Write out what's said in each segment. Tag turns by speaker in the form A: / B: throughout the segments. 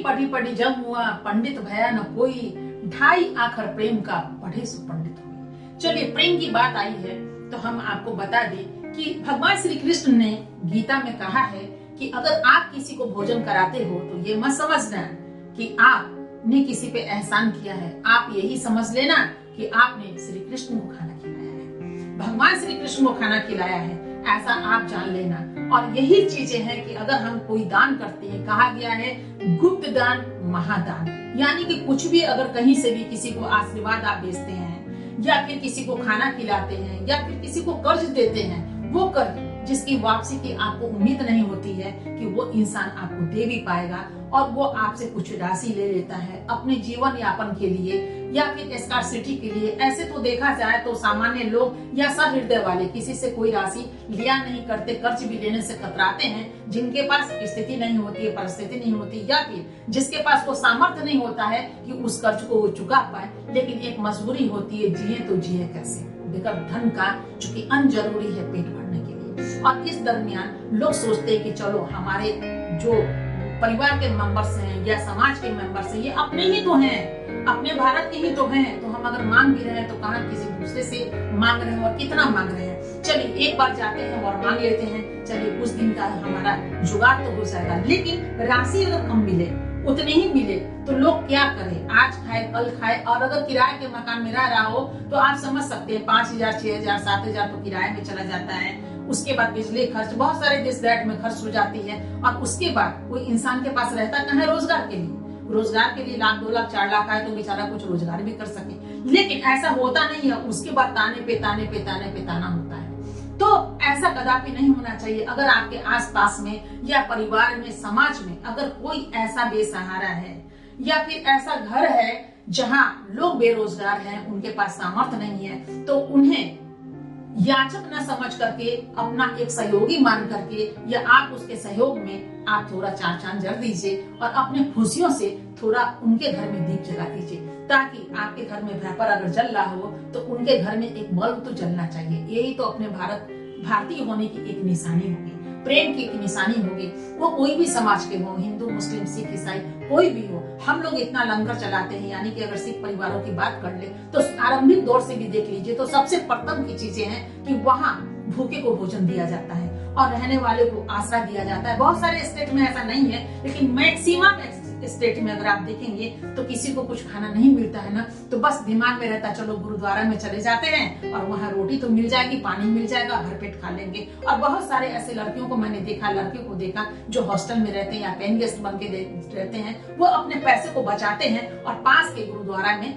A: पढ़ी पढ़ी जब हुआ, पंडित भया न कोई, ढाई आखर प्रेम का पढ़े सो पंडित हुए। चलिए, प्रेम की बात आई है तो हम आपको बता दें कि भगवान श्री कृष्ण ने गीता में कहा है कि अगर आप किसी को भोजन कराते हो तो ये मत समझना कि आपने किसी पे एहसान किया है, आप यही समझ लेना कि आपने श्री कृष्ण को खाना खिलाया है, भगवान श्री कृष्ण को खाना खिलाया है, ऐसा आप जान लेना। और यही चीजें हैं कि अगर हम कोई दान करते हैं, कहा गया है गुप्त दान महादान, यानी कि कुछ भी अगर कहीं से भी किसी को आशीर्वाद आप भेजते हैं या फिर किसी को खाना खिलाते हैं या फिर किसी को कर्ज देते हैं, वो कर्ज जिसकी वापसी की आपको उम्मीद नहीं होती है कि वो इंसान आपको दे भी पाएगा और वो आपसे कुछ राशि ले लेता है अपने जीवन यापन के लिए या फिर स्कार्सिटी के लिए। ऐसे तो देखा जाए तो सामान्य लोग या सहृदय वाले किसी से कोई राशि लिया नहीं करते, कर्ज भी लेने से कतराते हैं। जिनके पास स्थिति नहीं होती है, परिस्थिति नहीं होती, या फिर जिसके पास वो सामर्थ्य नहीं होता है कि उस कर्ज को वो चुका पाए, लेकिन एक मजबूरी होती है, जिए तो जिए कैसे बेकार धन का, चूंकि अन जरूरी है पेट भरने के लिए। और इस दरमियान लोग सोचते हैं कि चलो हमारे जो परिवार के मेंबर्स हैं या समाज के मेंबर्स हैं, ये अपने ही तो हैं, अपने भारत के ही तो हैं, तो हम अगर मांग भी रहे हैं तो कहाँ किसी दूसरे से मांग रहे हैं और कितना मांग रहे हैं। चलिए एक बार जाते हैं और मांग लेते हैं, चलिए उस दिन का हमारा जुगाड़ तो हो जाएगा, लेकिन राशि अगर कम मिले, उतने ही मिले तो लोग क्या करें, आज खाए कल खाए। और अगर किराए के मकान में रह रहा हो तो आप समझ सकते हैं 5,000 6,000 7,000 तो किराए में चला जाता है। उसके बाद बिजली खर्च, बहुत सारे दिस दैट में खर्च हो जाती है। और उसके बाद कोई इंसान के पास रहता कहाँ है रोजगार के लिए, रोजगार के लिए 1,00,000 2,00,000 4,00,000 आए तो बेचारा कुछ रोजगार भी कर सके, लेकिन ऐसा होता नहीं है। उसके बाद ताने पे ताने पे ताने पे ताना होता है। तो ऐसा कदापि नहीं होना चाहिए। अगर आपके आसपास में या परिवार में, समाज में अगर कोई ऐसा बेसहारा है या फिर ऐसा घर है जहां लोग बेरोजगार हैं, उनके पास सामर्थ्य नहीं है, तो उन्हें याचक न समझ करके, अपना एक सहयोगी मान करके, या आप उसके सहयोग में आप थोड़ा 4 चांद जल दीजिए और अपने खुशियों से थोड़ा उनके घर में दीप जला दीजिए, ताकि आपके घर में वेपर अगर जल रहा हो तो उनके घर में एक बल्ब तो जलना चाहिए। यही तो अपने भारतीय होने की एक निशानी होगी, प्रेम की एक निशानी होगी। वो कोई भी समाज के हो, हिंदू मुस्लिम सिख ईसाई कोई भी हो, हम लोग इतना लंगर चलाते हैं। यानी कि अगर सिख परिवारों की बात कर ले तो आरंभिक दौर से भी देख लीजिए तो सबसे प्रथम की चीजें हैं कि वहाँ भूखे को भोजन दिया जाता है और रहने वाले को आसरा दिया जाता है। बहुत सारे स्टेट में ऐसा नहीं है, लेकिन मैक्सिमम स्टेट में अगर आप देखेंगे तो किसी को कुछ खाना नहीं मिलता है ना, तो बस दिमाग में रहता है चलो गुरुद्वारा में चले जाते हैं और वहाँ रोटी तो मिल जाएगी, पानी मिल जाएगा, भरपेट खा लेंगे। और बहुत सारे ऐसे लड़कियों को मैंने देखा, लड़के को देखा जो हॉस्टल में रहते हैं या पेन गेस्ट बन के रहते हैं, वो अपने पैसे को बचाते हैं और पास के गुरुद्वारा में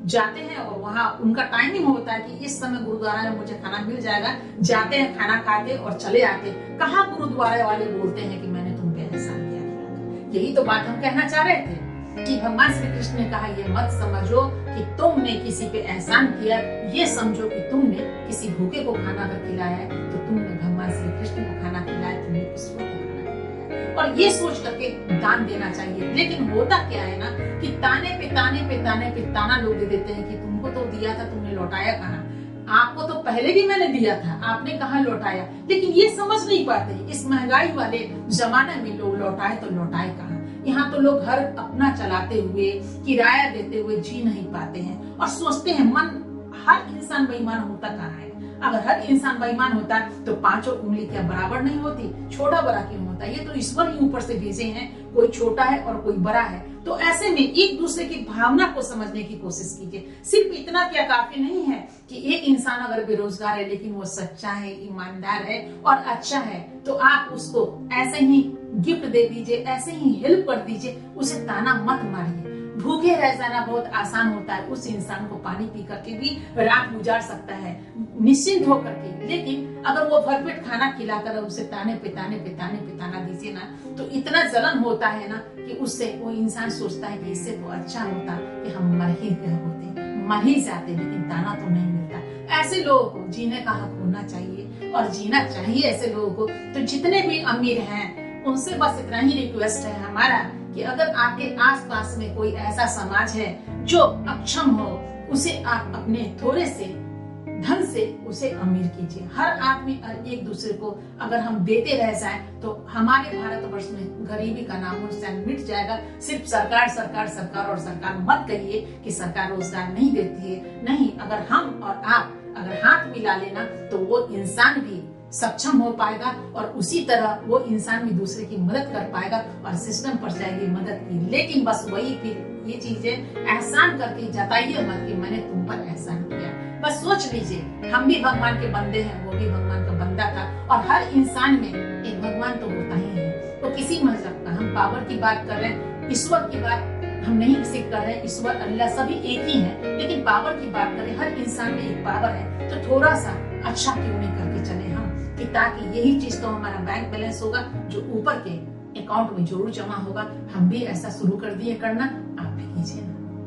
A: जाते हैं और वहाँ उनका टाइमिंग होता है कि इस समय गुरुद्वारा में मुझे खाना मिल जाएगा, जाते हैं, खाना खाते और चले आते। कहाँ गुरुद्वारा वाले बोलते हैं कि मैंने तुम पे एहसान किया। यही तो बात हम कहना चाह रहे थे कि भगवान श्री कृष्ण ने कहा ये मत समझो कि तुमने किसी पे एहसान किया, ये समझो कि तुमने किसी भूखे को खाना अगर खिलाया है तो तुमने भगवान श्री कृष्ण को खाना खिलाया, तुमने ईश्वर को खाना खिलाया। और ये सोच करके दान देना चाहिए। लेकिन होता क्या है ना कि ताने पे ताने पे ताने पे ताना लोग दे देते हैं कि तुमको तो दिया था, तुमने लौटाया कहाँ, आपको तो पहले भी मैंने दिया था, आपने कहाँ लौटाया। लेकिन ये समझ नहीं पाते, इस महंगाई वाले जमाने में लोग लौटाए तो लौटाए कहाँ। यहाँ तो लोग घर अपना चलाते हुए, किराया देते हुए जी नहीं पाते हैं और सोचते हैं मन, हर इंसान बेईमान होता कहाँ है। अगर हर इंसान बेईमान होता तो 5 उंगली क्या बराबर नहीं होती, छोटा बड़ा क्यों होता। ये तो ईश्वर ही ऊपर से भेजे हैं, कोई छोटा है और कोई बड़ा है। तो ऐसे में एक दूसरे की भावना को समझने की कोशिश कीजिए। सिर्फ इतना क्या काफी नहीं है कि एक इंसान अगर बेरोजगार है लेकिन वो सच्चा है, ईमानदार है और अच्छा है, तो आप उसको ऐसे ही गिफ्ट दे दीजिए, ऐसे ही हेल्प कर दीजिए, उसे ताना मत मारिए। भूखे रह जाना बहुत आसान होता है, उस इंसान को पानी पी करके भी रात गुजार सकता है निश्चिंत होकर के। लेकिन अगर वो भरपेट खाना खिलाकर उसे ताने पे ताने पे ताने पे ताना दीजिए ना, तो इतना जलन होता है ना कि उससे वो इंसान सोचता है कि इससे तो अच्छा होता कि हम मर ही गए होते, मर ही जाते, लेकिन ताना तो नहीं मिलता। ऐसे लोगों को जीने का हक होना चाहिए और जीना चाहिए ऐसे लोगों को। तो जितने भी अमीर हैं उनसे बस इतना ही रिक्वेस्ट है हमारा कि अगर आपके आसपास में कोई ऐसा समाज है जो अक्षम हो, उसे आप अपने थोड़े से धन से उसे अमीर कीजिए। हर आदमी और एक दूसरे को अगर हम देते रह जाएं तो हमारे भारतवर्ष में गरीबी का नामो निशान मिट जाएगा। सिर्फ सरकार सरकार सरकार और सरकार मत कहिए कि सरकार रोजगार नहीं देती है। नहीं, अगर हम और आप अगर हाथ मिला लेना तो वो इंसान भी सक्षम हो पाएगा और उसी तरह वो इंसान भी दूसरे की मदद कर पाएगा और सिस्टम पर जाएगी मदद की। लेकिन बस वही फिर ये चीजें एहसान करके जताइए मत कि मैंने तुम पर एहसान किया। बस सोच लीजिए, हम भी भगवान के बंदे हैं, वो भी भगवान का बंदा था और हर इंसान में एक भगवान तो होता ही है। तो किसी मजहब का हम पावर की बात कर रहे हैं, ईश्वर की बात हम नहीं सिर्फ कर रहे हैं। ईश्वर अल्लाह सभी एक ही है, लेकिन पावर की बात करें, हर इंसान में एक पावर है। तो थोड़ा सा अच्छा क्यों नहीं करके चले हम, कि ताकि यही चीज तो हमारा बैंक बैलेंस होगा जो ऊपर के अकाउंट में जरूर जमा होगा। हम भी ऐसा शुरू कर दिए करना, आप भी कीजिए ना।